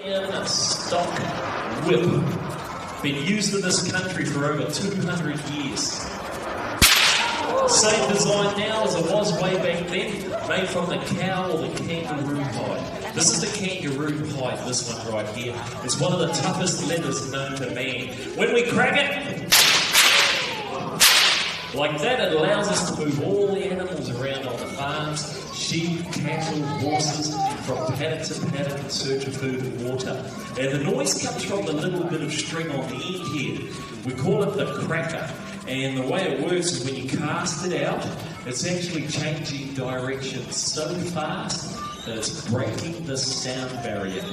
A stock whip. Been used in this country for over 200 years. Same design now as it was way back then, made from the cow or the kangaroo hide. This is the kangaroo hide, this one right here. It's one of the toughest leathers known to man. When we crack it, like that, it allows us to move all the animals around on the farms, sheep, cattle, horses, from paddock to paddock in search of food and water. And the noise comes from the little bit of string on the end here. We call it the cracker. And the way it works is when you cast it out, it's actually changing direction so fast that it's breaking the sound barrier,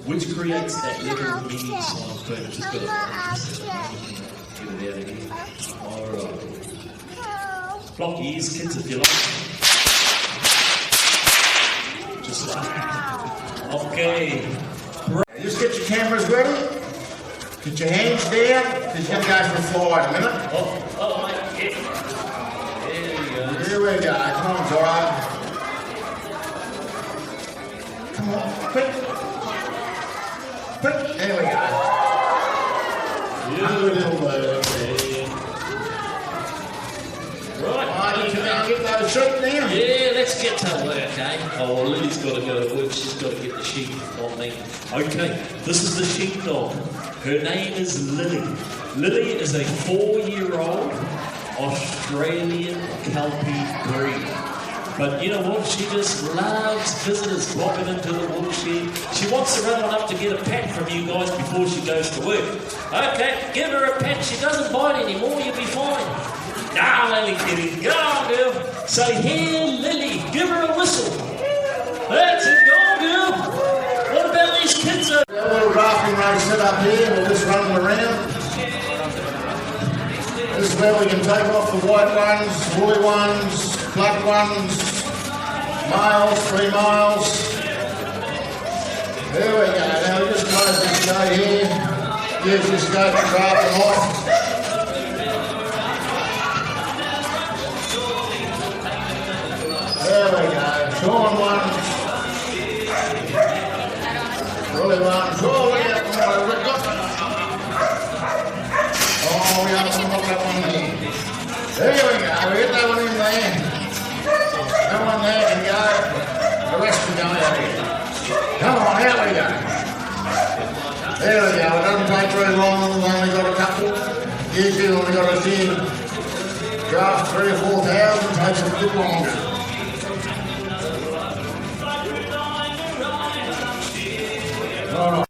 which creates that little mini sound boom. Just got to get it out of here. Alright. Block your ears, kids, if you like. Just like that. Okay. Just get your cameras ready. Get your hands down, because you're going to go for a fly in a minute. Oh, mate, yeah. There we go. Here we go. Come on, Zora. Come on, quick. Quick. There we go. Good little bird. Right. You can now get those sheep now. Yeah, let's get to work, eh? Oh, Lily's got to go to work. She's got to get the sheep, not me. Okay, this is the sheepdog. Her name is Lily. Lily is a 4-year-old Australian Kelpie breed. But you know what? She just loves visitors walking into the Woolshed. She wants to run on up to get a pat from you guys before she goes to work. Okay, give her a pat. She doesn't bite anymore. You'll be fine. Now, Lily kitty, go on, girl. Say, here, Lily. Give her a whistle. That's it, go on, girl. What about these kids? A little rafting race set up here. We'll just run them around. This is where we can take off the white ones, woolly ones, black ones, males, females. There we go. Now we just close this show here. Use this scope to draft them off. There we go. Shorn ones. Woolly ones. Oh, look at that one. Oh, we have to look that one there. There we go. We get that one in there. That one there can go. The rest can go out here. Come on, here we go. There we go. It doesn't take very long. We've only got a couple. Usually when we've got a few draft 3,000 or 4,000, it takes a bit longer. All right.